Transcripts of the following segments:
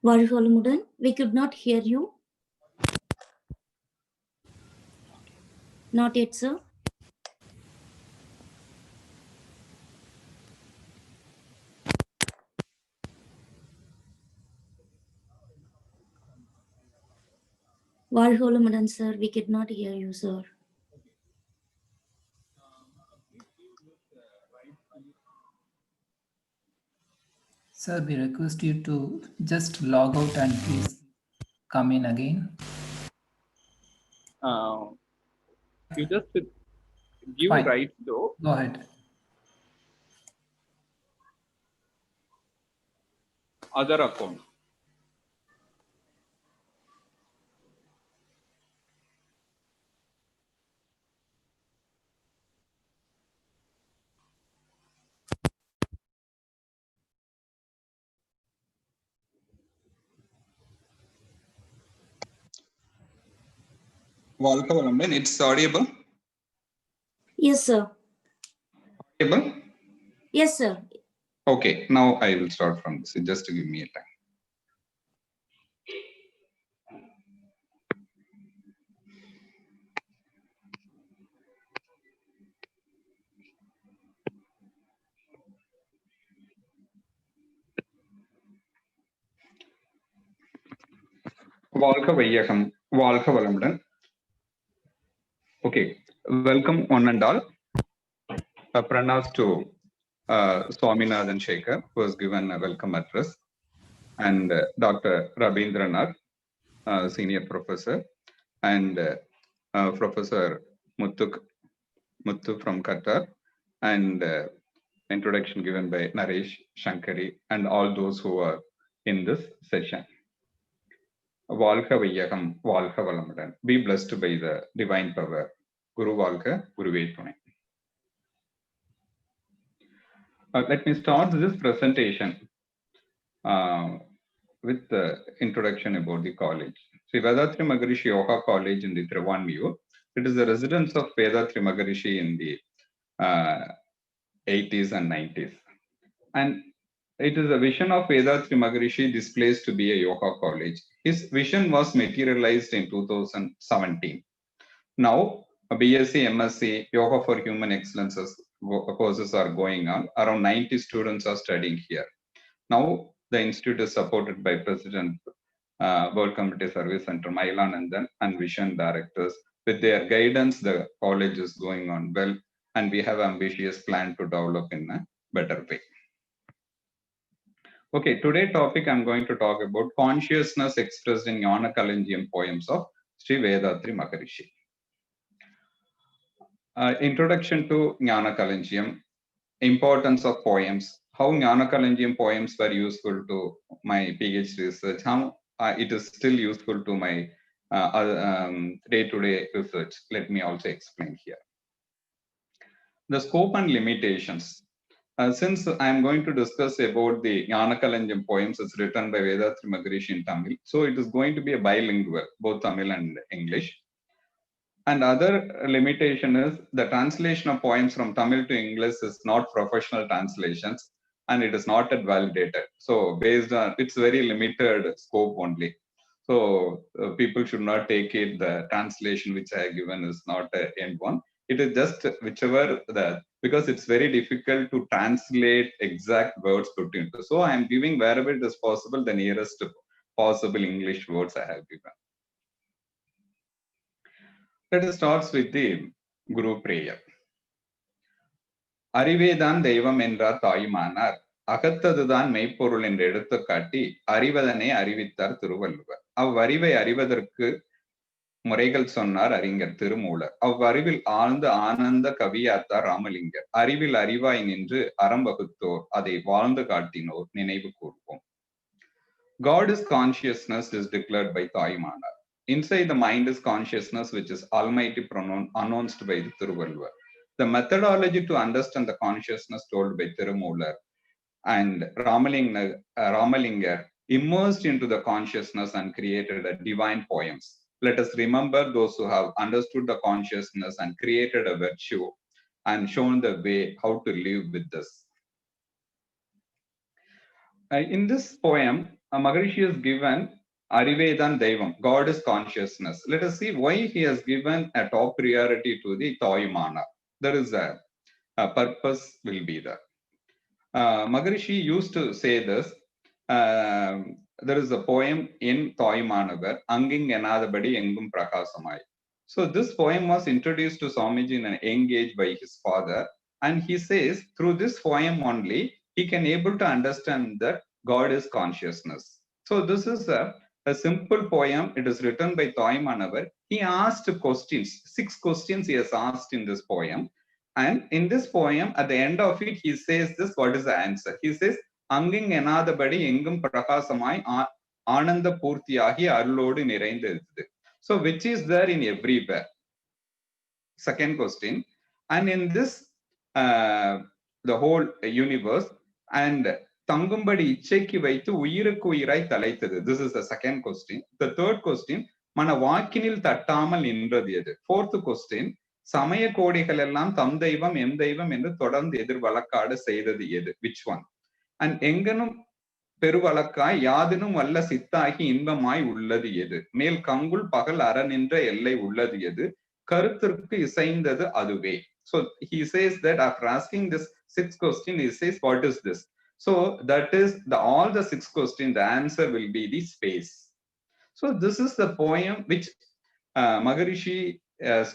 Varivalamudan, we could not hear you. Not yet, sir. Varivalamudan, sir, we could not hear you, sir. Sir, we request you to just log out and please come in again. You just give Fine. right though. Go ahead. Other account. Valkavalamban, it's audible? Yes, sir. Audible? Yes, sir. Okay, now I will start from this, just to give me a time. Valkavalamban. Okay, welcome one and all. Pranavs to Swaminathan Shekhar, who has given a welcome address, and Dr. Rabindranath, senior professor, and Professor Muthu from Qatar, and introduction given by Naresh Shankari, and all those who are in this session. Valka Vayyakam, Valka Valamudan. Be blessed by the divine power. Guru Valka, Guruve Thunai. Let me start this presentation with the introduction about the college. Sri Vedatri Maharishi Yoga College in the Thiruvanmiyur. It is the residence of Vedatri Maharishi in the 80s and 90s. And it is a vision of Vedatri Maharishi, this place to be a yoga college. His vision was materialized in 2017. Now, a BSc, MSc, Yoga for Human Excellences courses are going on. Around 90 students are studying here. Now, the institute is supported by President World Community Service Center, Mailanandan, and Vision directors. With their guidance, the college is going on well, and we have ambitious plan to develop in a better way. Okay, today's topic I'm going to talk about consciousness expressed in Jnana Kalanjiyam poems of Sri Vedatri Maharishi. Introduction to Jnana Kalanjiyam, importance of poems, how Jnana Kalanjiyam poems were useful to my PhD research, how it is still useful to my day-to-day research. Let me also explain here. The scope and limitations. Since I'm going to discuss about the Jnana Kalanjiyam poems, it's written by Vedatri Maharishi in Tamil. So it is going to be a bilingual, both Tamil and English. And other limitation is the translation of poems from Tamil to English is not professional translations, and it is not validated. So based on, it's very limited scope only. So people should not take it, the translation which I have given is not an end one. It is just whichever because it's very difficult to translate exact words put into. So I am giving wherever it is possible the nearest possible English words I have given. Let us start with the Guru prayer. Arivedan Devam Endra Taimanar, Akattadudan Meipurul என்று எடுத்து காட்டி அறிவதனை அறிவித்தார் திருவள்ளுவர். அவ்வறிவை அறிவதற்கு முறைகள் சொன்னார் அறிஞர் திருமூலர். அவ்வறிவில் ஆழ்ந்த ஆனந்த கவியாத்தார் ராமலிங்கர். அறிவில் அறிவாய் நின்று அறம் வகுத்தோர் அதை வாழ்ந்து காட்டினோர் நினைவு கூர்வோம். God is consciousness is declared by Taimanar. Inside the mind is consciousness, which is almighty announced by the Thiruvalluvar. The methodology to understand the consciousness told by Tirumular and Ramalingar immersed into the consciousness and created a divine poems. Let us remember those who have understood the consciousness and created a virtue and shown the way how to live with this. In this poem, Maharishi has given Arivedan Devam, God is consciousness. Let us see why he has given a top priority to the Toimana. There is a purpose will be there. Maharishi used to say this. There is a poem in Toimanagar, Anging Enadabadi Engum Prakasamai. So this poem was introduced to Swamiji in an young age by his father. And he says, through this poem only, he can able to understand that God is consciousness. So this is a simple poem. It is written by Toimanagar. He asked questions, 6 questions he has asked in this poem. And in this poem, at the end of it, he says this, what is the answer? He says, Anging Enadabadi Engum Prakasamai Ananda Purtiyahi Arlodu Niraindhu. So which is there in everywhere? Second question. And in this, the whole universe, and Tangumbadi Icheki Vaitu Uyirukku Uyirai Talaithathu. This is the second question. The third question, Mana Vakinil Tattamal Nindrathu. Fourth question, சமய கோடிகள் எல்லாம் தம் தெய்வம் M தெய்வம் என்று தொடர்ந்து எதிர் வழக்காடு செய்தது எது? Which one? And எங்கனும் பெருவழக்காய் யாதினும் வல்ல சித்தாகி இன்பமாய் உள்ளது எது? மேல் கங்குல் பகல் அற நின்ற எல்லை உள்ளது எது? கருத்திற்கு இசைந்தது அதுவே. So he says that after asking this 6th question, he says, what is this? So that is all the 6 questions, the answer will be the space. So this is the poem which Maharishi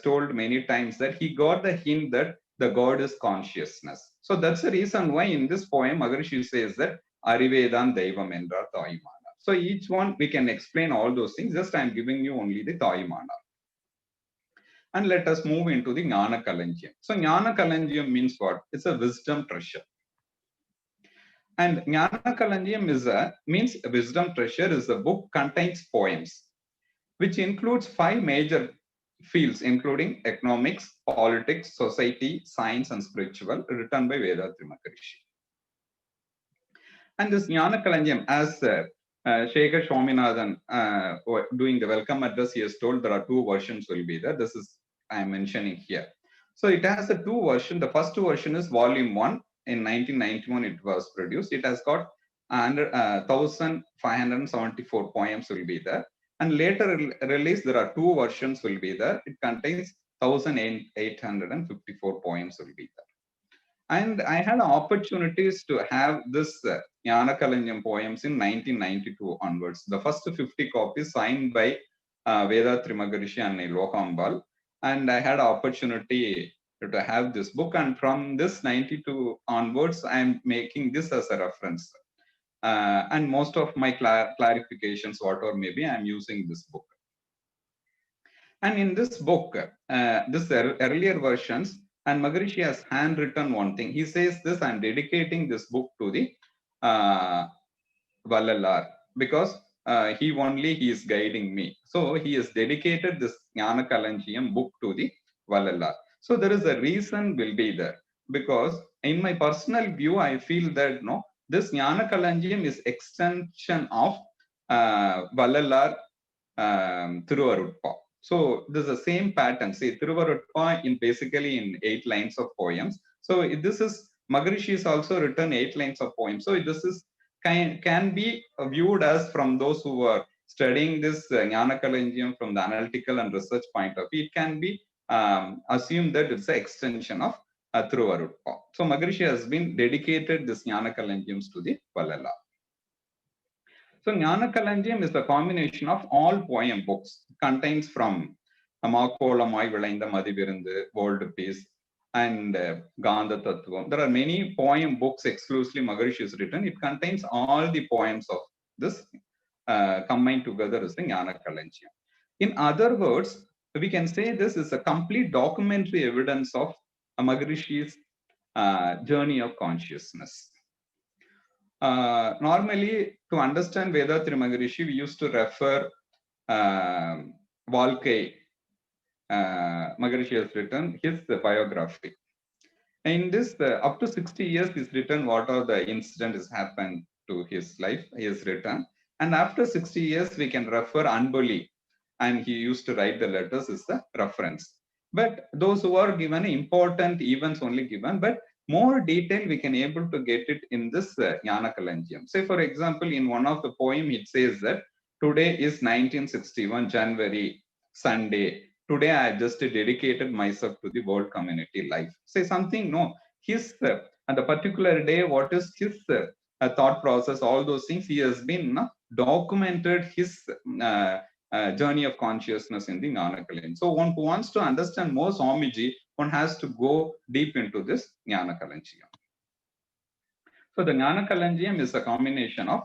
told many times, that he got the hint that the God is consciousness. So that's the reason why in this poem Maharishi says that Arivedan Devam Endra Toimana. So each one we can explain all those things. Just I am giving you only the Toimana. And let us move into the Jnana Kalanjam. So Jnana Kalanjam means what? It's a wisdom treasure. And Jnana Kalanjam means a wisdom treasure is a book contains poems, which includes 5 major fields, including economics, politics, society, science, and spiritual, written by Vedatri Maharishi. And this Jnana Kalanjam, as Shekhar Swaminathan doing the welcome address, he has told there are 2 versions will be there. This is I am mentioning here. So it has a 2 version. The first version is volume 1. In 1991, it was produced. It has got 1,574 poems will be there. And later release, there are 2 versions will be there. It contains 1,854 poems will be there. And I had opportunities to have this Jnana Kalanjam poems in 1992 onwards. The first 50 copies signed by Vedatri Maharishi and Lokambal. And I had opportunity to have this book. And from this 92 onwards, I am making this as a reference. And most of my clarifications, whatever maybe, I am using this book. And in this book, this earlier versions, and Maharishi has handwritten one thing. He says this, I am dedicating this book to the Vallalar, because he is guiding me. So he has dedicated this Jnana Kalanjam book to the Vallalar. So there is a reason will be there, because in my personal view, I feel that this Jnana Kalanjam is extension of Vallalar Thiruvarutpa. So this is the same pattern. See, Thiruvarutpa basically in 8 lines of poems. So this is Maharishi is also written 8 lines of poems. So this is can be viewed as, from those who are studying this Jnana Kalanjam from the analytical and research point of view, it can be assumed that it's an extension of Thiruvarutpa. So Maharishi has been dedicated this Jnana Kalanjams to the Vallalar. So Jnana Kalanjam is a combination of all poem books, contains from Amakolamai Vilainda Madhivirundu, World Peace, and Gandha Tattvam. There are many poem books exclusively Maharishi has written. It contains all the poems of this combined together as the Jnana Kalanjam. In other words, we can say this is a complete documentary evidence of Maharishi's journey of consciousness. Normally, to understand Vedatri Maharishi, we used to refer Valkai. Maharishi has written his biography. In this, up to 60 years, he's written what are the incidents has happened to his life. He has written, and after 60 years, we can refer Anbali, and he used to write the letters as the reference. But those who are given important events only given, but more detail we can able to get it in this Jnana Kalanjiyam. Say for example, in one of the poem it says that today is 1961 January, Sunday. Today I just dedicated myself to the world community life. Say something, no, his and the particular day, what is his thought process, all those things, he has been documented his journey of consciousness in the Jnana Kalanjiyam. So one who wants to understand more Swamiji, one has to go deep into this Jnana Kalanjiyam. So the Jnana Kalanjiyam is a combination of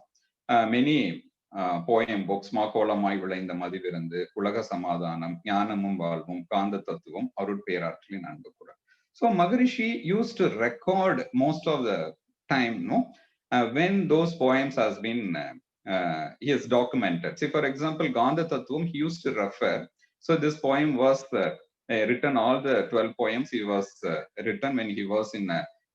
many poem books, Makolamai Vilainda Madivirandu, Ulaga Samadhanam, Jnanamum Valvum, Kanda Tattvam, Arutperatril Nandukura. So Maharishi used to record most of the time, when those poems has been he has documented. See, for example, Gandha Tattvam, he used to refer. So this poem was written, all the 12 poems he was written when he was in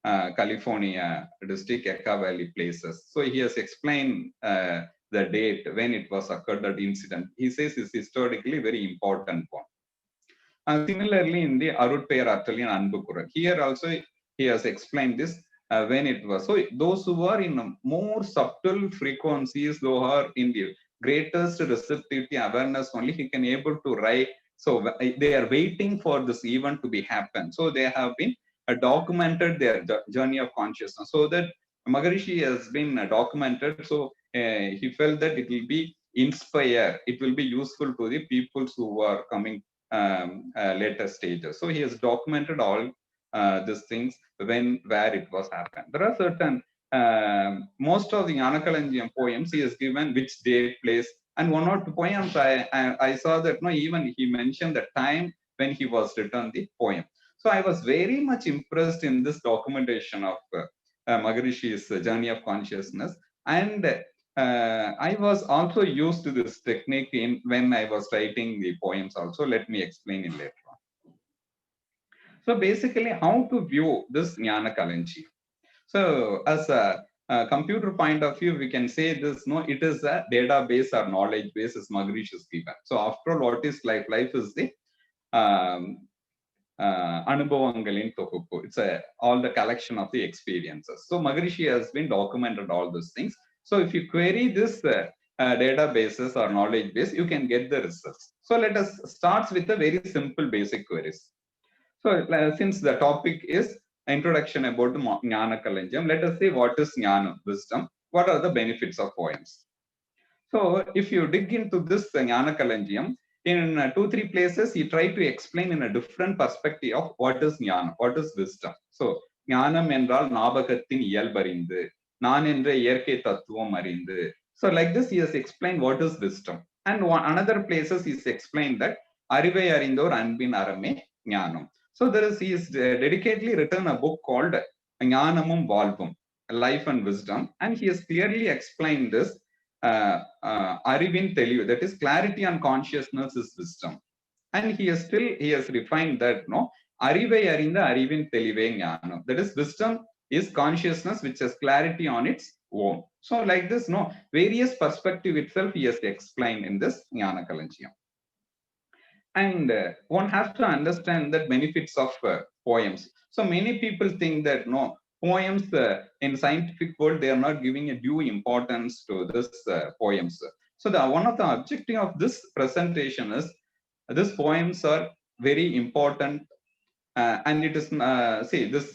California district, Eka Valley places. So he has explained the date when it was occurred, that incident. He says is historically very important one. And similarly, in the Arutperatril Anbukuran, here also he has explained this when it was. So those who are in more subtle frequencies, those are in the greatest receptivity, awareness only, he can able to write. So they are waiting for this event to be happen. So they have been documented their journey of consciousness. So that Maharishi has been documented. So he felt that it will be inspire, it will be useful to the people who are coming later stages. So he has documented all these things when, where it was happened. There are certain, most of the Jnana Kalanjiyam poems he has given which date, place, and one or two poems I saw that even he mentioned the time when he was written the poem. So I was very much impressed in this documentation of Maharishi's journey of consciousness, and I was also used to this technique when I was writing the poems also. Let me explain it later on. So basically, how to view this Jnana Kalanjiyam. So as a computer point of view, we can say this, it is a database or knowledge base as Maharishi is given. So after all, what is life? Life is the Anubhavangalin Tokupu. It's all the collection of the experiences. So Maharishi has been documented all those things. So if you query this databases or knowledge base, you can get the results. So let us start with a very simple basic queries. So since the topic is introduction about the Jnana Kalanjiyam, let us say what is Jnana, wisdom, what are the benefits of poems. So if you dig into this Jnana Kalanjiyam, in 2-3 places, he tried to explain in a different perspective of what is Jnana, what is wisdom. So Jnanam endral Nabakathin Iyalbarindu, Nan endre Iyarkai Tattvam Arindu. So like this, he has explained what is wisdom. And another places he's explained that Arivai Arindor Anbin Arame Jnanam. So he is dedicatedly written a book called Jnanamum Valvum, Life and Wisdom, and he has clearly explained this Arivin Telivu, that is clarity and consciousness is wisdom. And he has refined that Arivai Arinda Arivin Telive Jnanam, that is wisdom is consciousness which has clarity on its own. So like this, various perspective itself he has explained in this Jnana Kalanjiyam. And one has to understand the benefits of poems. So many people think that poems in scientific world, they are not giving a due importance to this poems. So one of the objective of this presentation is these poems are very important, and it is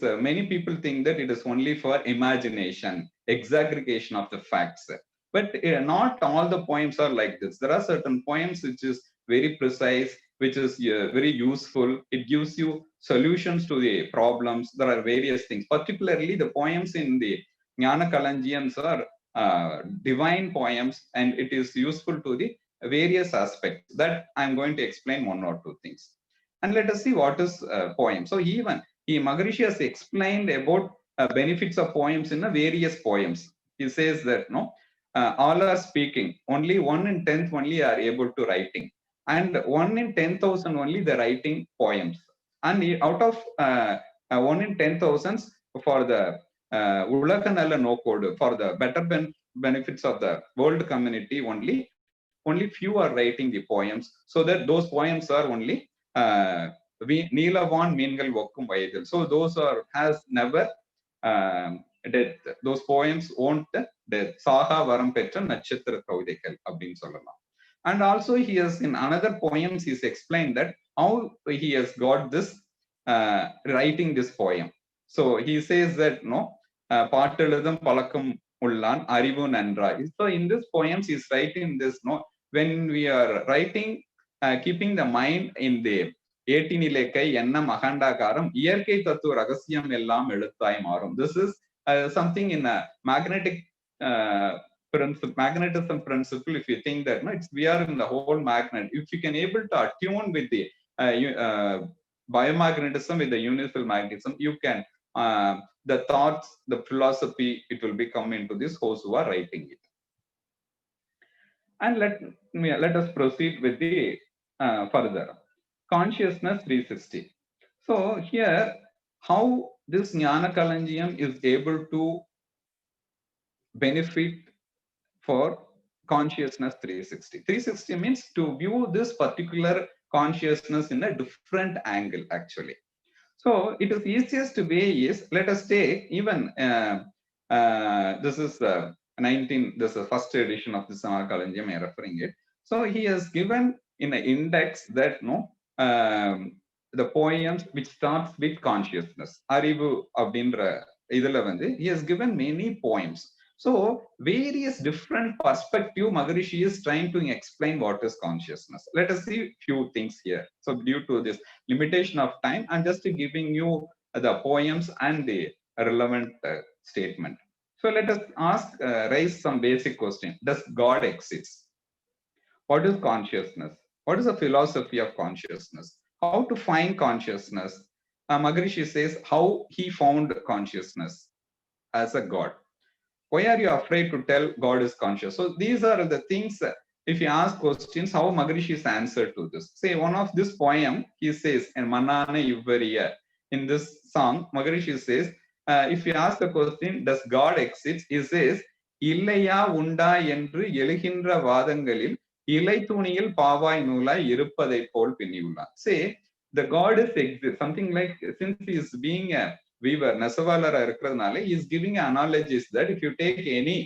many people think that it is only for imagination, exaggeration of the facts. But not all the poems are like this. There are certain poems which is very precise, which is very useful. It gives you solutions to the problems. There are various things. Particularly the poems in the Jnana Kalanjiyams are divine poems, and it is useful to the various aspects that I'm going to explain 1 or 2 things. And let us see what is poem. So Maharishi has explained about benefits of poems in various poems. He says that all are speaking. Only 1 in 10th only are able to writing. And 1 in 10,000 only the writing poems. And out of 1 in 10,000 for the Ulakanala no code, for the better benefits of the world community, only few are writing the poems, so that those poems are only Neelavan Meengal Vokkum Vayadil. So those has never death. Those poems won't death. Saha varam petra nachitra kavidaigal அப்படின்னு சொல்லலாம். And also he has in another poems he's explained that how he has got this writing this poem. So he says that பாட்டெழுதும் பழக்கம் உள்ளான் அறிவு நன்றாய். So in this poems he's writing this when we are writing keeping the mind in the ஏட்டினிலேக்கை எண்ணம் அகண்டாகாரம் இயற்கை தத்துவ ரகசியம் எல்லாம் எழுத்தாய் மாறும். This is something in a magnetism principle. If you think that we are in the whole magnet, if you can able to attune with the biomagnetism with the universal magnetism, you can the thoughts, the philosophy, it will become into this those who are writing it. And let us proceed with the further consciousness 360. So here how this Jnana Kalanjiyam is able to benefit for consciousness 360. 360 means to view this particular consciousness in a different angle actually. So it is easiest way is, let us take even this is 19, this is first edition of the Jnana Kalanjiyam, I am referring it. So he has given in an index that the poems which starts with consciousness. Arivu abindra idhula vandu he has given many poems. So various different perspective Maharishi is trying to explain what is consciousness. Let us see few things here. So due to this limitation of time, I'm just giving you the poems and the relevant statement. So let us raise some basic question. Does God exist? What is consciousness? What is the philosophy of consciousness? How to find consciousness? Maharishi says how he found consciousness as a God. Why are you afraid to tell God is conscious? So these are the things, if you ask questions, how Maharishi's answer to this. Say one of this poem, he says, and Manana Ivariya, in this song, Maharishi says, if you ask the question, does God exist? He says, Illaya unda endru எழுகின்ற வாதங்களில் இலை துணியில் பாவாய் நூலாய் இருப்பதை போல் பின்னியுள்ளார். Say, the God is exist, something like, since he is being a weaver, நெசவாளரா இருக்கிறதுனால he is giving an analogy that if you take any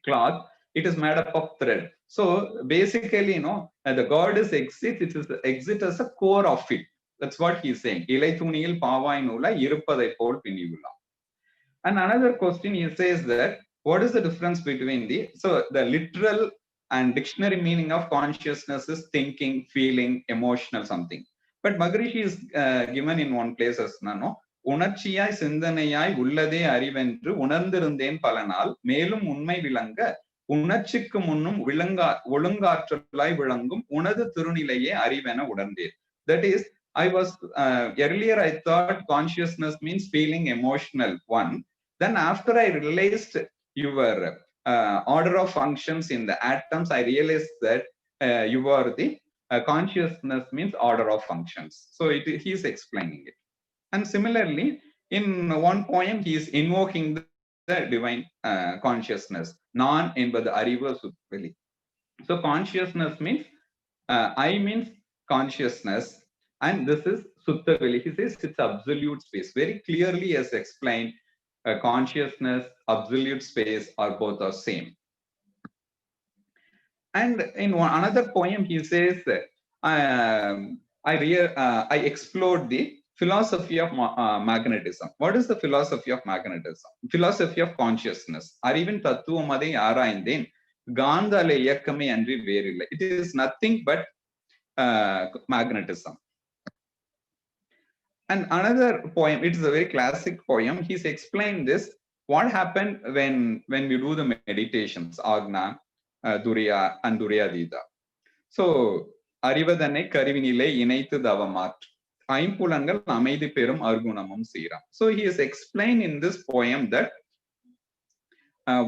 cloth, it is made up of thread. So basically, the God is exist, it is exist as a core of it. That's what he is saying. இலை துணியில் பாவாய் நூலாய் இருப்பதை போல் பின்னியுள்ளார். And another question, he says that what is the difference between the literal and dictionary meaning of consciousness is thinking, feeling, emotional something. But Maharishi is given in one place as உணர்ச்சியாய் சிந்தனையாய் உள்ளதே அறிவென்று உணர்ந்திருந்தேன் பல நாள் மேலும் உண்மை விளங்க உணர்ச்சிக்கு முன்னும் ஒழுங்காற்றலாய் விளங்கும் உனது திருநிலையே அறிவென உணர்ந்தேன். That is, I was earlier I thought consciousness means feeling, emotional one. Then after I realized your order of functions in the atoms, I realized that you are the consciousness means order of functions. So he is explaining it. And similarly, in one poem, he is invoking the divine consciousness. Non என்பது அறிவு சுத்தவெளி. So consciousness means I means consciousness, and this is suttaveli. He says it's absolute space. Very clearly, as explained, consciousness, absolute space are both the same. And in another poem, he says, I explored the philosophy of magnetism. What is the philosophy of magnetism? Philosophy of consciousness. Arivin tattuvamade aaraindhen gandale iyakkame andri verilla. It is nothing but magnetism. And another poem, it is a very classic poem. He's explained this. What happened when we do the meditations, Agna, Duriya, and Duryadita. So, Arivadane Karivinile Inaitu Davamat. ஐம்புலங்கள் அமைதி பெறும் அர்குணமும் serum. So he has explained in this poem that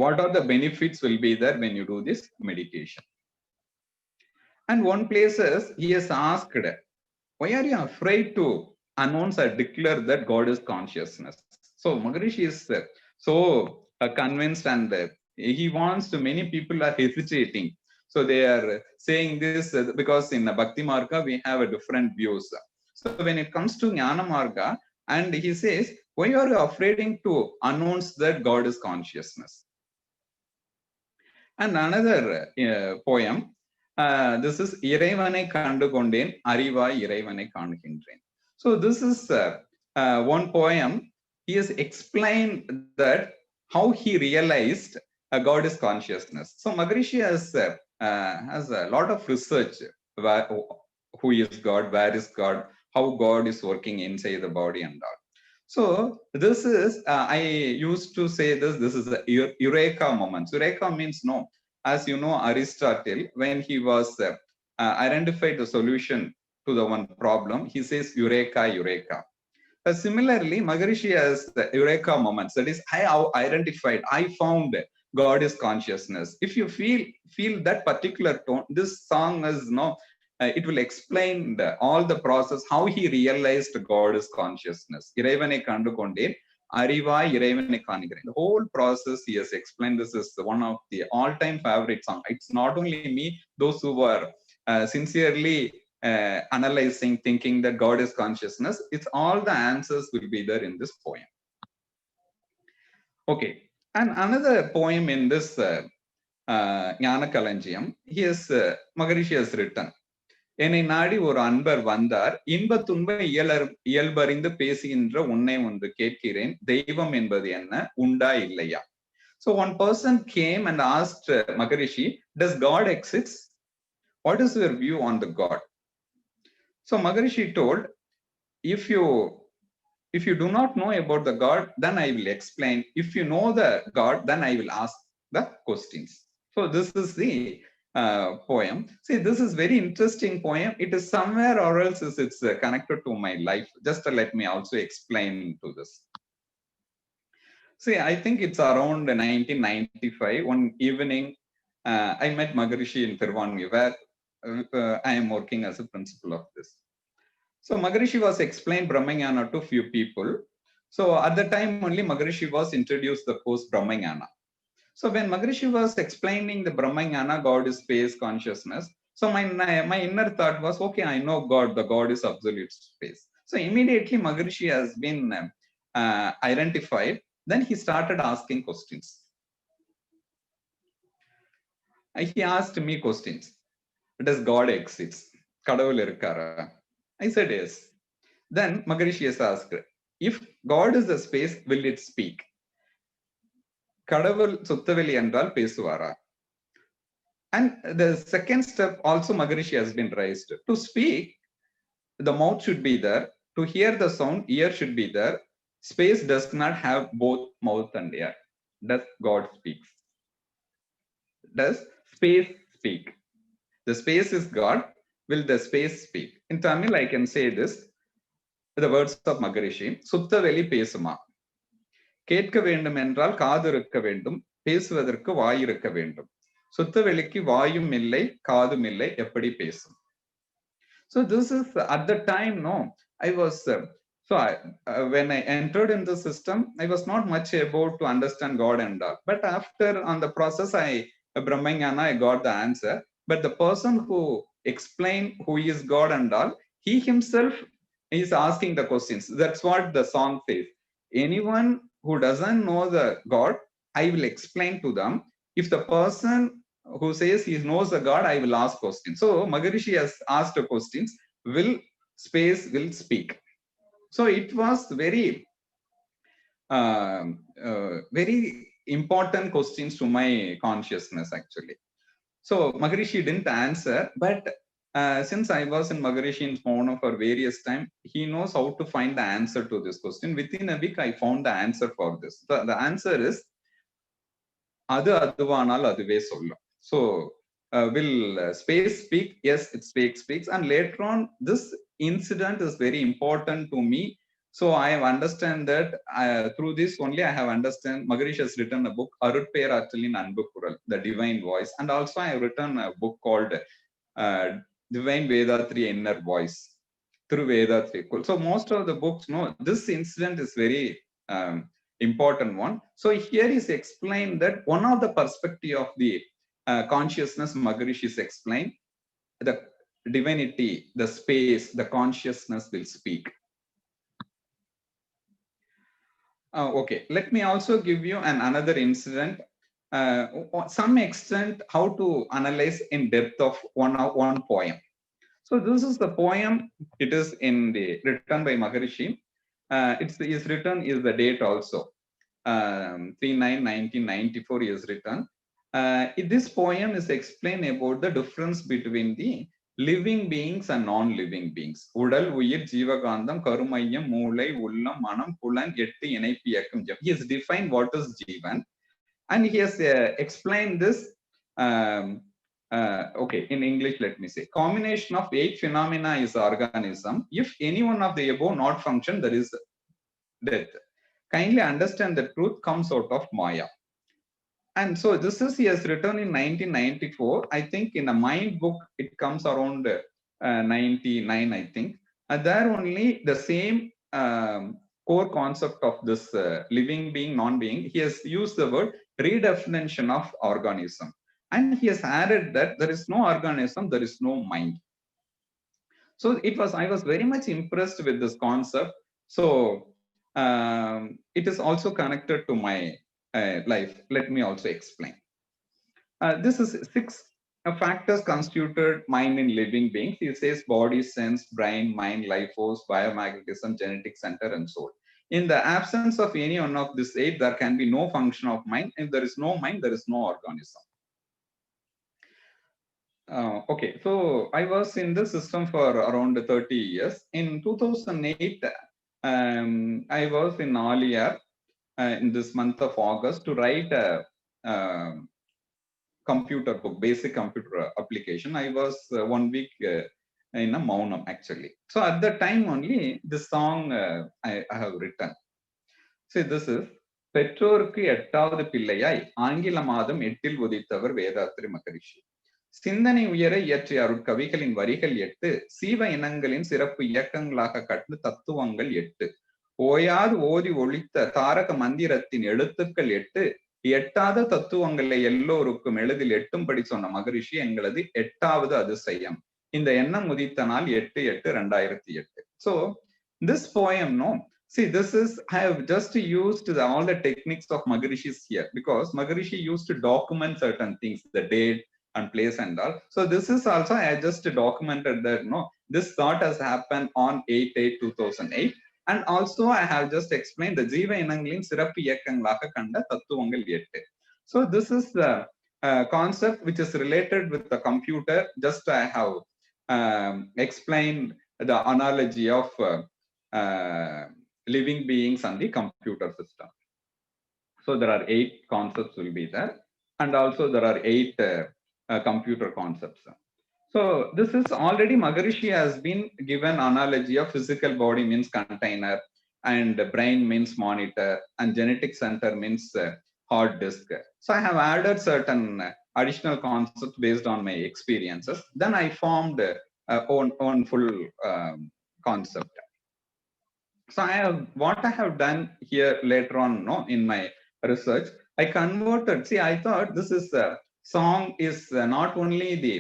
what are the benefits will be there when you do this meditation. And one places he has asked, why are you afraid to announce or declare that God is consciousness? So Maharishi is so convinced, and he wants to, many people are hesitating. So they are saying this because in the Bhakti Marga we have a different views. So when it comes to Jnana Marga, and he says, Why are you afraid to announce that God is consciousness? And another poem, this is இறைவனை கண்டு கொண்டேன் அறிவாய் இறைவனை காண்கின்றேன். So this is one poem. He has explained that how he realized God is consciousness. So Maharishi has a lot of research. Who is God? Where is God? How God is working inside the body and all. So this is, I used to say this is a eureka moment. Eureka means no. As you know, Aristotle, when he was identified the solution to the one problem, he says eureka, eureka. Similarly, Maharishi has the eureka moments. That is, I identified, I found God is consciousness. If you feel that particular tone, this song is it will explain all the process, how he realized God is consciousness. இறைவனை கண்டு கொண்டேன் அறிவாய் இறைவனை காண்கிறேன். The whole process he has explained. This is one of the all-time favorite song. It's not only me, those who were sincerely analyzing, thinking that God is consciousness, it's all the answers will be there in this poem. Okay, and another poem in this ஞான களஞ்சியம், Maharishi has written, என்னை நாடி ஒரு அன்பர் வந்தார், இன்ப துன்ப இயல்பறிந்து பேசுகின்ற உன்னை ஒன்று கேட்கிறேன், தெய்வம் என்பது என்ன, உண்டா இல்லையா? So one person came and asked Maharishi, does God exist? What is your view on the God? So Maharishi told, if you do not know about the God, then I will explain. If you know the God, then I will ask the questions. So this is the poem. See, this is very interesting poem. It is somewhere or else it's connected to my life. Just let me also explain to this. See, I think it's around 1995. One evening, I met Maharishi in Tiruvannur, where I am working as a principal of this. So Maharishi was explained Brahmajnana to few people. So at the time only Maharishi was introduced the course Brahmajnana. So when Maharishi was explaining the Brahmajnana, God is space consciousness. So my inner thought was, okay, I know God, the God is absolute space. So immediately Maharishi has been identified. Then he started asking questions. He asked me questions. Does God exist? Kadavul irukara? I said yes. Then Maharishi has asked, if God is the space, will it speak? கடவுள் சுத்தவெளி என்றால் பேசுவாரா? And the second step also Maharishi has been raised. To speak, the mouth should be there. To hear the sound, ear should be there. Space does not have both mouth and ear. Does God speak? Does space speak? The space is God. Will the space speak? In Tamil, I can say this, the words of Maharishi, சுத்தவெளி பேசுமா? கேட்க வேண்டும் என்றால் காது இருக்க வேண்டும், பேசுவதற்கு வாய் இருக்க வேண்டும். சுத்தவெளிக்கு வாயும் இல்லை, காதும் இல்லை, எப்படி பேசும்? So this is at the time, I was when I entered in the system, I was not much able to understand God and all. But after on the process, Brahmajnana, I got the answer. But the person who explained who is God and all, he himself is asking the questions. That's what the song says. Anyone who doesn't know the God, I will explain to them. If the person who says he knows the God, I will ask questions. So Maharishi has asked the questions, space will speak. So it was very very important questions to my consciousness actually. So Maharishi didn't answer, but since I was in Maharishi's phone for various time, he knows how to find the answer to this question. Within a week, I found the answer for this. The answer is, adu aduvanal aduve sollum. So will space speak? Yes, it speaks. And later on, this incident is very important to me. So I have understand that through this only I have understand. Maharishi has written a book, Arutperaathalin Anbu Kural, the Divine Voice, and also I have written a book called Divine Vedatri Inner Voice through Vedatri. So most of the books, this incident is very important one. So here is explained that one of the perspective of the consciousness, Maharishi is explained, the divinity, the space, the consciousness will speak. Okay, let me also give you another incident, some extent how to analyze in depth of one poem. So this is the poem. It is written by Maharishi. Is written is the date also. 3/9/1994 is written. This poem is explained about the difference between the living beings and non-living beings. Udal, Uyir, Jivagandam, Karumayam, Mulai, Ullam, Manam, Pulan, Yetti, Enaipiakam. He has defined what is Jivan, and he has explained this. Okay, in English, let me say, combination of 8 phenomena is organism. If any one of the above not function, there is death. Kindly understand the truth comes out of Maya. And so this is, he has written in 1994. I think in a Mind book, it comes around 99, I think. And there only the same core concept of this living being, non-being, he has used the word redefinition of organism. And he has added that there is no organism, there is no mind. So I was very much impressed with this concept. So it is also connected to my life. Let me also explain. This is 6 factors constituted mind in living beings. He says body, sense, brain, mind, life force, biomagnetism, genetic center, and soul. In the absence of any one of these 8, there can be no function of mind. If there is no mind, there is no organism. Okay, so I was in this system for around 30 years. In 2008, I was in Alia in this month of August to write a computer book, basic computer application. I was 1 week in a Maunam actually. So at that time only, this song I have written. See, this is பெற்றோருக்கு 8வது பிள்ளையாய் ஆங்கில மாதம் 8 உதித்தவர் வேதாத்ரி மகரிஷி. சிந்தனை உயர இயற்றிய அருட்கவிகளின் வரிகள் 8, சீவ இனங்களின் சிறப்பு இயக்கங்களாக கண்டு தத்துவங்கள் 8, ஓயாது ஓதி ஒழித்த தாரக மந்திரத்தின் எழுத்துக்கள் 8, எட்டாத தத்துவங்களை எல்லோருக்கும் எளிதில் எட்டும்படி சொன்ன மகரிஷி எங்களது 8வது அதிசயம். இந்த எண்ணம் உதித்த நாள் 8/8/2008. So this poem, no, see, this is, I have just used all the techniques of Maharishi's here, because Maharishi used to document certain things, the date and place and all. So this is also, I just documented that, no, this thought has happened on 8/8/2008. And also I have just explained the Jiva Inangalin சிறப்பு இயக்கங்களாக கண்ட தத்துவங்கள் 8. So this is the concept which is related with the computer. Just I have explained the analogy of living beings and the computer system. So there are 8 concepts will be there, and also there are 8 computer concepts. So this is already Maharishi has been given analogy of physical body means container, and brain means monitor, and genetic center means hard disk. So I have added certain additional concepts based on my experiences. Then I formed on full concept. So what I have done here later on, no, in my research, I converted. See, I thought this is song is not only the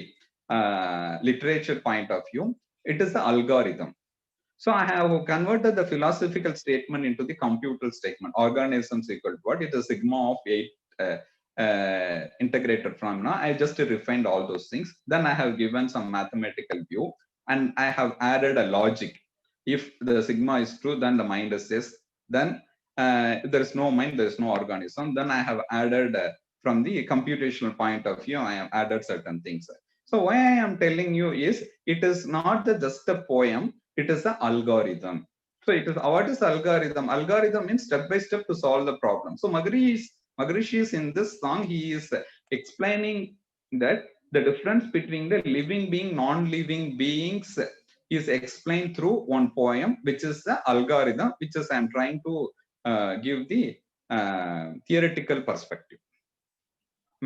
literature point of view, it is the algorithm. So I have converted the philosophical statement into the computer statement. Organisms equal to what? It is sigma of 8 integrated phenomena. I just refined all those things. Then I have given some mathematical view, and I have added a logic. If the sigma is true, then the mind is yes. Then if there is no mind, there is no organism. Then I have added from the computational point of view, I have added certain things. So why I am telling you is, it is not just a poem, it is an algorithm. So it is, what is algorithm? Algorithm means step by step to solve the problem. So Maharishi is in this song, he is explaining that the difference between the living being, non-living beings is explained through one poem, which is the algorithm, which is I am trying to give the theoretical perspective,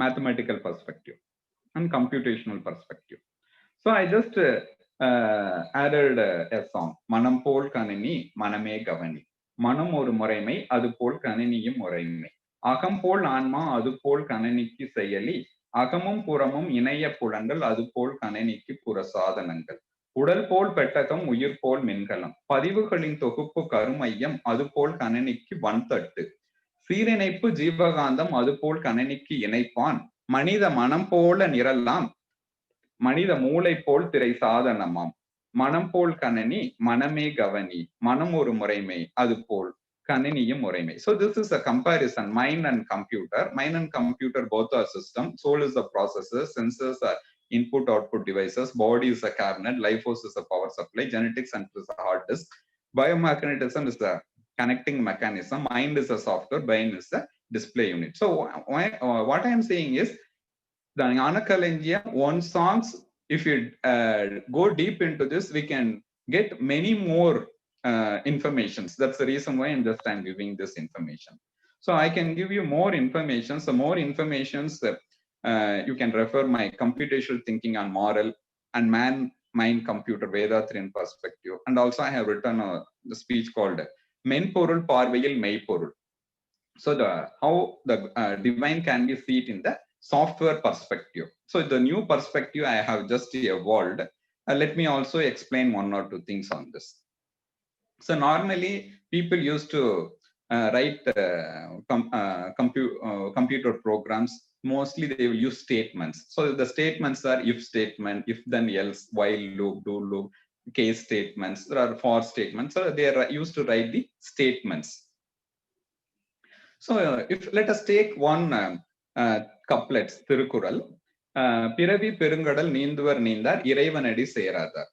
mathematical perspective, and computational perspective. So I just added a song. Manam pol kanini maname gavani. Manam oru muறைமை, அது போல் கணினியும் முறைமை. அகம் போல் ஆன்மா, அது போல் கணினிக்கு செயலி. அகமும் புறமும் இணைய புலங்கள், அது போல் கணினிக்கு புற சாதனங்கள். உடல் போல் பெட்டகம் உயிர் போல் மின்கலம் பதிவுகளின் தொகுப்பு கருமையம் அதுபோல் கணனிக்கு வன்தட்டு சீரிணைப்பு ஜீவகாந்தம் அதுபோல் கணனிக்கு இணைப்பான் மனித மனம் போல நிரல்லாம் மனித மூளை போல் திரை சாதனமாம் மனம் போல் கணனி மனமே கவனி மனம் ஒரு முறைமை அது போல் கணினியும் முறைமை. So this is a comparison, mind and computer both are system. Soul is the processor, sensors are input output devices, body is a cabinet, life force is a power supply, genetics and is a hard disk, biomagnetism is the connecting mechanism, mind is a software, brain is the display unit. So what I am saying is the Gnanakalanjiyam one songs, if you go deep into this, we can get many more informations. That's the reason why I'm giving this information. So I can give you more information. So more informations, you can refer my computational thinking on moral and man, mind, computer, Vedatrin perspective. And also I have written a speech called Menporul Parvayil Meiporul. So how the divine can be seen in the software perspective. So the new perspective I have just evolved. Let me also explain one or two things on this. So normally people used to write computer programs. Mostly they will use statements. So the statements are if statement, if then else, while loop, do loop, case statements. There are for statements. So they are used to write the statements. So if let us take one couplets, Thirukural. Piravi Perungadal Ninduvar Nindar Ireivanadi Seradar.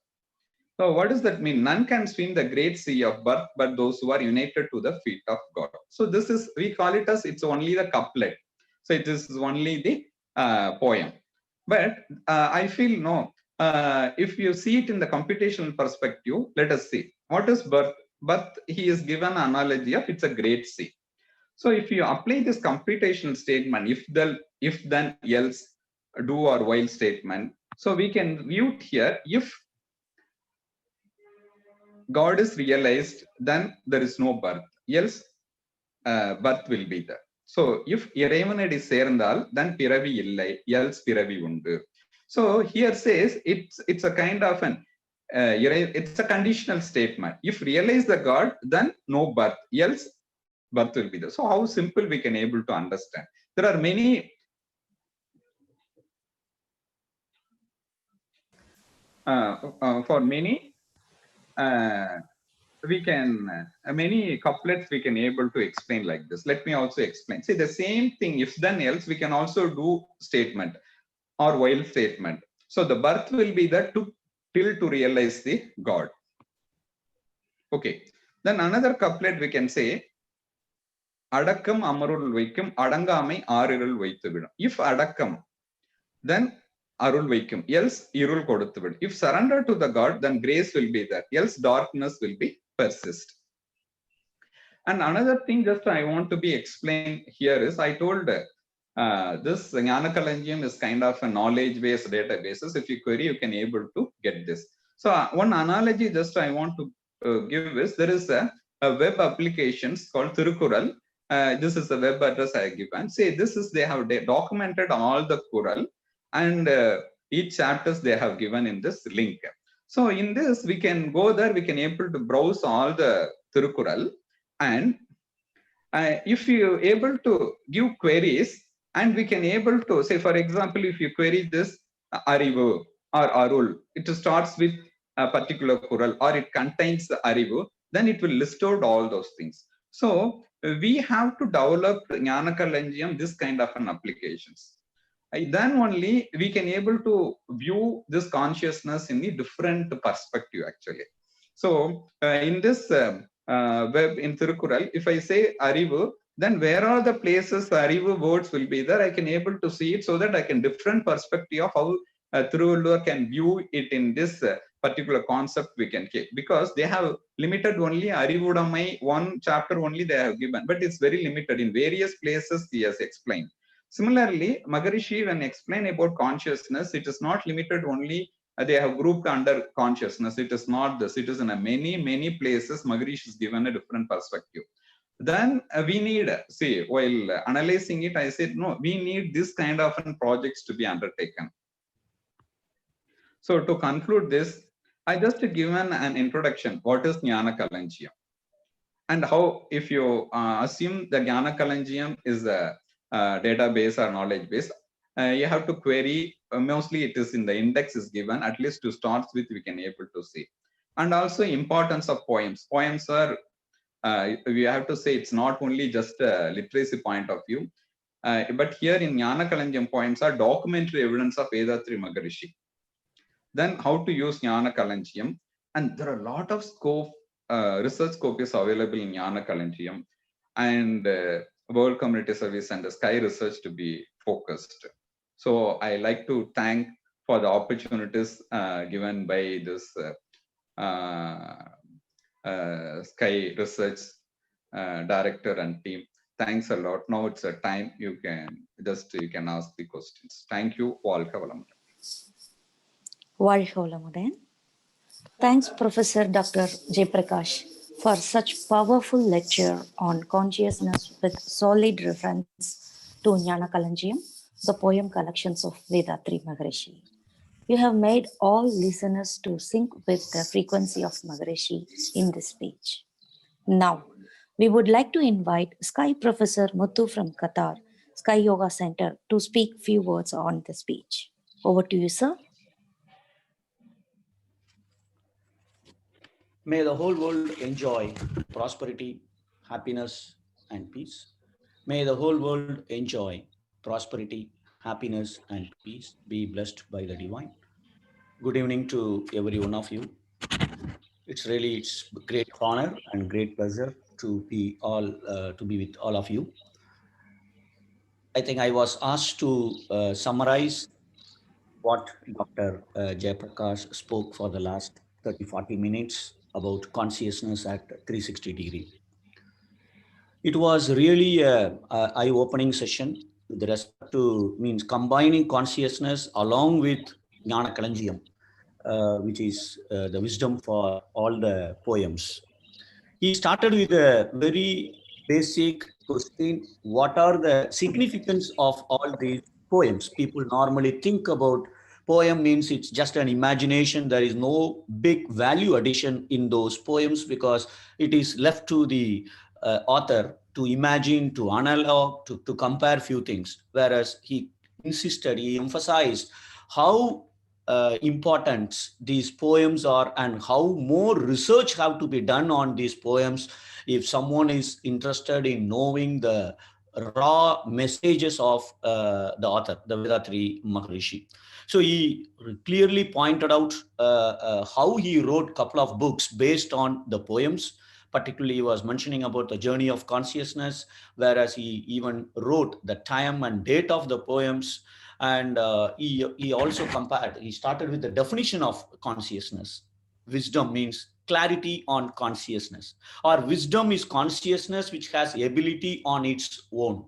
So what does that mean? None can swim the great sea of birth, but those who are united to the feet of God. So this is, we call it as it's only the couplet. So it is only the poem. But I feel no, if you see it in the computational perspective, let us see. What is birth? Birth, he is given an analogy of it's a great sea. So if you apply this computational statement, if then else, do or while statement, so we can view it here, if God is realized, then there is no birth, else birth will be there. So if Ireivanadi Serndal, then Piravi illai, else Piravi undu. So here says it's a kind of an it's a conditional statement. If realize the God, then no birth, else birth will be there. So how simple we can able to understand. There are many for many we can many couplets we can able to explain like this. Let me also explain. See, the same thing, if then else, we can also do statement or while statement. So the birth will be there till to realize the God. Okay, then another couplet we can say Adakam Amarul Vaikum Adangamai Arirul Vaithuvidum. If Adakam, then Arul Vaikum, else Irul Koduthuvidum. If surrender to the God, then grace will be there, else darkness will be persist. And another thing just I want to be explained here is, I told this Gnanakalanjiyam is kind of a knowledge-based databases. If you query, you can able to get this. So one analogy just I want to give is, there is a web applications called Thirukural. This is the web address I given. Say this is, they have documented all the Kural, and each chapters they have given in this link. So in this we can go there, we can able to browse all the Thirukural, and if you able to give queries, and we can able to say, for example, if you query this Arivu or Arul, it starts with a particular Kural or it contains the Arivu, then it will list out all those things. So we have to develop Gnanakalanjiyam this kind of an applications. Then only we can able to view this consciousness in the different perspective actually. So in this web in Thirukural, if I say Arivu, then where are the places the Arivu words will be there, I can able to see it, so that I can different perspective of how Thiruvallur can view it in this particular concept we can keep, because they have limited only Arivudamai, one chapter only they have given, but it's very limited. In various places he has explained. Similarly, Maharishi when explain about consciousness, it is not limited only, they have grouped under consciousness. It is not this, it is in a many places Maharishi is given a different perspective. Then we need, see, while analyzing it, I said, no, we need this kind of projects to be undertaken. So to conclude this, I just given an introduction. What is Jnana Kalanjiyam? And how, if you assume the Jnana Kalanjiyam is a database or knowledge base, you have to query. Mostly it is in the index is given, at least to start with, we can able to see. And also importance of poems. Poems are, we have to say, it's not only just a literacy point of view, but here in Jnana Kalanjiyam, poems are documentary evidence of Vedatri Maharishi. Then how to use Jnana Kalanjiyam, and there are a lot of scope, research scope is available in Jnana Kalanjiyam, and World Community Service and the Sky Research to be focused. So I like to thank for the opportunities given by this Sky Research director and team. Thanks a lot. Now it's a time you can ask the questions. Thank you. Walka Valam. Walka Valamudan. Thanks, Professor Dr. Jayaprakash, for such powerful lecture on consciousness with solid reference to Jnana Kalanjiyam, the poem collections of Vedatri Maharishi. You have made all listeners to sync with the frequency of Maharishi in this speech. Now, we would like to invite Sky Professor Muthu from Qatar, Sky Yoga Center, to speak few words on the speech. Over to you, sir. May the whole world enjoy prosperity, happiness, and peace. May the whole world enjoy prosperity, happiness, and peace. Be blessed by the divine. Good evening to every one of you. It's great honor and great pleasure to be with all of you. I think I was asked to summarize what Dr. Jayaprakash spoke for the last 30-40 minutes about consciousness at 360 degree. It was really an eye-opening session with respect to combining consciousness along with Jnana Kalanjiyam, which is the wisdom for all the poems. He started with a very basic question: what are the significance of all these poems? People normally think about poem means it's just an imagination. There is no big value addition in those poems because it is left to the author to imagine, to analog, to compare few things. Whereas he emphasized how important these poems are and how more research have to be done on these poems if someone is interested in knowing the raw messages of the author, the Vedatri Maharishi. So he clearly pointed out how he wrote a couple of books based on the poems. Particularly, he was mentioning about the journey of consciousness, whereas he even wrote the time and date of the poems. And he also compared, he started with the definition of consciousness. Wisdom means clarity on consciousness, or wisdom is consciousness which has ability on its own.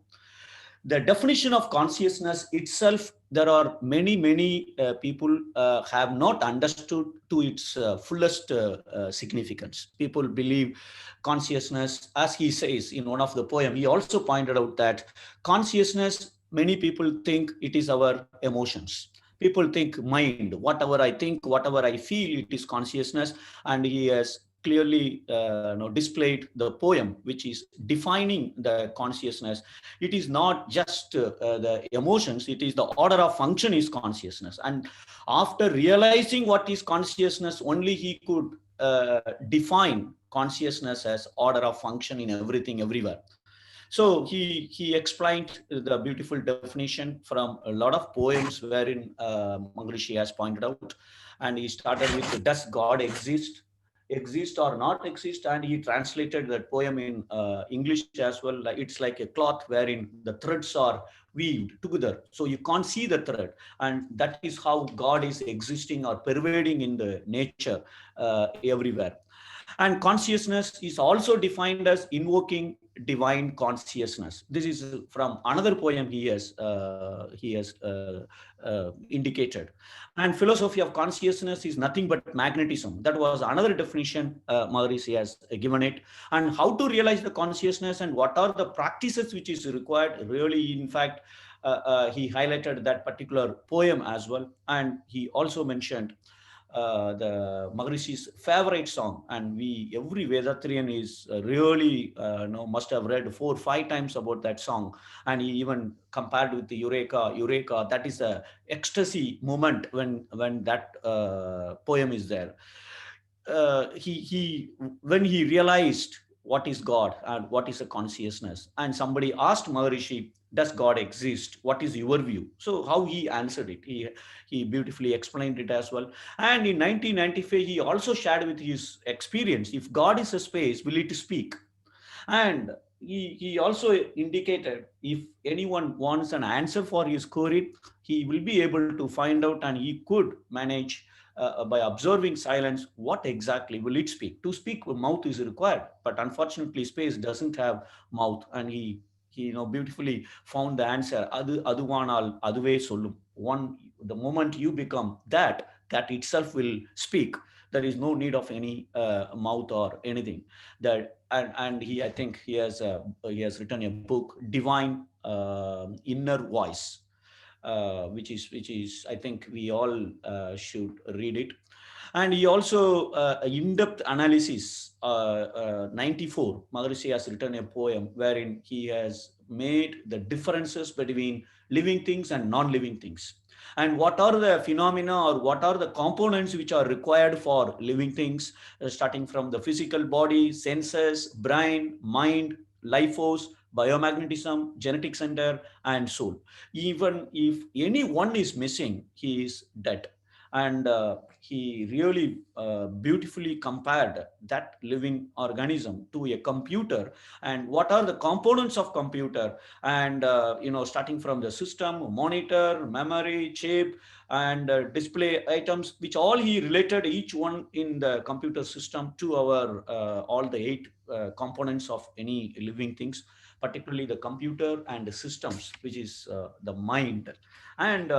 The definition of consciousness itself, there are many people have not understood to its fullest significance. People believe consciousness, as he says in one of the poems, he also pointed out that consciousness, many people think it is our emotions. People think mind, whatever I think, whatever I feel, it is consciousness. And he has clearly displayed the poem which is defining the consciousness. It is not just the emotions, it is the order of function is consciousness. And after realizing what is consciousness, only he could define consciousness as order of function in everything, everywhere. So he explained the beautiful definition from a lot of poems wherein Maharishi has pointed out. And he started with, does God exist or not exist? And he translated that poem in English as well. It's like a cloth wherein the threads are weaved together, so you can't see the thread. And that is how God is existing or pervading in the nature everywhere. And consciousness is also defined as invoking divine consciousness. This is from another poem he has indicated. And philosophy of consciousness is nothing but magnetism. That was another definition Maharishi has given it. And how to realize the consciousness and what are the practices which is required. Really, in fact, he highlighted that particular poem as well. And he also mentioned the Maharishi's favorite song, and every Vedatriyan is really must have read 4 or 5 times about that song, and he even compared with the Eureka. That is a ecstasy moment when that poem is there. He when he realized what is God and what is a consciousness, and somebody asked Maharishi, does God exist? What is your view? So how he answered it, he beautifully explained it as well. And in 1995, he also shared with his experience, if God is a space, will it speak? And he also indicated if anyone wants an answer for his query, he will be able to find out, and he could manage by observing silence what exactly will it speak. To speak, mouth is required, but unfortunately space doesn't have mouth, and he beautifully found the answer. Aduvanal aduve sollum. The moment you become that itself will speak. There is no need of any mouth or anything. That and I think he has written a book, Divine Inner Voice, which is I think we all should read it. And he also in-depth analysis. 94, Maharishi has written a poem wherein he has made the differences between living things and non-living things, and what are the phenomena or what are the components which are required for living things, starting from the physical body, senses, brain, mind, life force, biomagnetism, genetic center, and soul. Even if any one is missing, he is dead. And he really beautifully compared that living organism to a computer, and what are the components of computer, and starting from the system, monitor, memory, chip, and display items, which all he related each one in the computer system to our all the 8 components of any living things, particularly the computer and the systems, which is the mind. And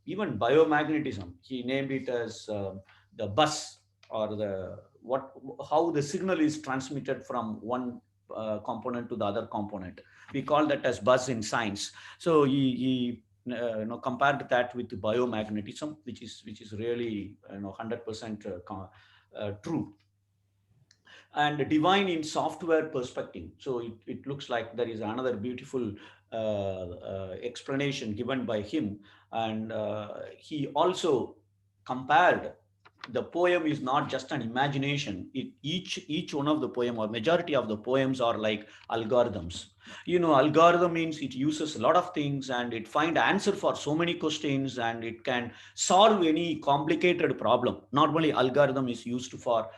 even biomagnetism, he named it as the bus, or how the signal is transmitted from one component to the other component. We call that as buzz in science. So he compared that with biomagnetism, which is really 100% true. And divine in software perspective. So it looks like there is another beautiful explanation given by him. And he also compared the poem is not just an imagination. Each one of the poem, or majority of the poems, are like algorithms. Algorithm means it uses a lot of things, and it find answer for so many questions, and it can solve any complicated problem. Normally algorithm is used for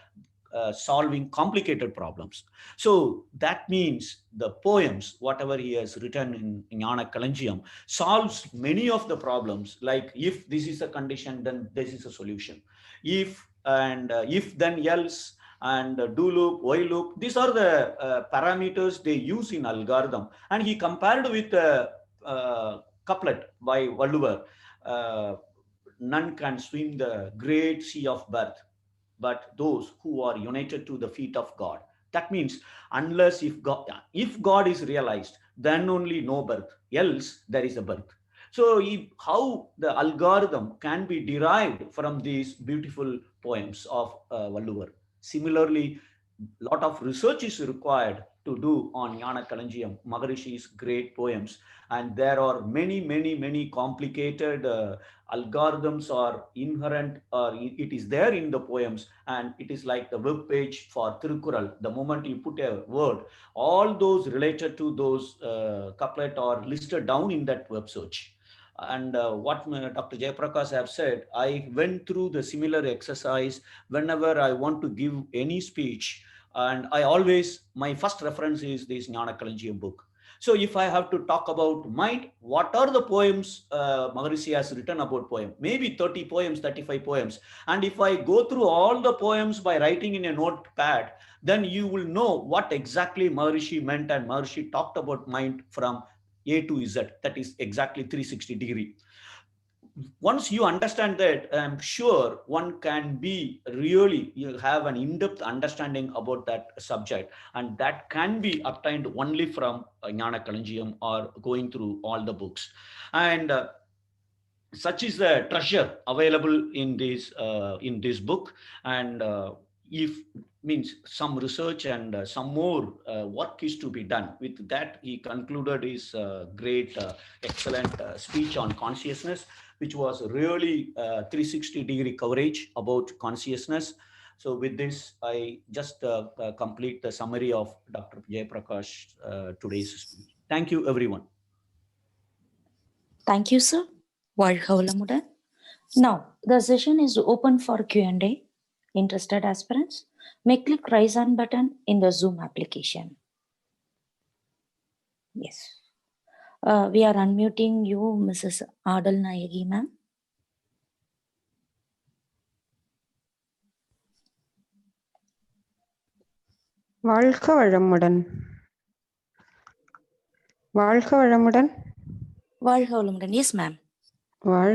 solving complicated problems. So that means the poems, whatever he has written in Jnana Kalanjiyam, solves many of the problems. Like, if this is a condition, then this is a solution. If then else, and do loop, while loop, these are the parameters they use in algorithm. And he compared with a couplet by Valluvar, none can swim the great sea of birth but those who are united to the feet of God. That means, unless if God is realized, then only no birth, else there is a birth. So how the algorithm can be derived from these beautiful poems of Valluvar. Similarly, lot of research is required to do on Jnana Kalanjiyam, Maharishi's great poems. And there are many complicated algorithms are inherent, or it is there in the poems, and it is like the web page for Tirukkural. The moment you put a word, all those related to those couplet are listed down in that web search. And what Dr. Jayaprakash have said, I went through the similar exercise whenever I want to give any speech. And I always, my first reference is this Jnana Kalanjiyam book. So if I have to talk about mind, what are the poems Maharishi has written about poem? Maybe 30 poems, 35 poems. And if I go through all the poems by writing in a notepad, then you will know what exactly Maharishi meant, and Maharishi talked about mind from A to Z. That is exactly 360 degree. Once you understand that, I'm sure one can be really, you have an in-depth understanding about that subject, and that can be obtained only from Jnana Kalanjiyam or going through all the books. And such is the treasure available in this book. And if means some research and some more work is to be done. With that, he concluded his great, excellent speech on consciousness, which was really 360-degree coverage about consciousness. So with this, I just complete the summary of Dr. Jayaprakash today's speech. Thank you, everyone. Thank you, sir. வாழ்க வளமுடன். Now, the session is open for Q&A. Interested aspirants may click raise hand button in the Zoom application. Yes. We are unmuting you, Mrs. Adal Nayagi, ma'am. வாழ்க வளமுடன். வாழ்க வளமுடன். வாழ்க வளமுடன். Yes, ma'am. வாழ்க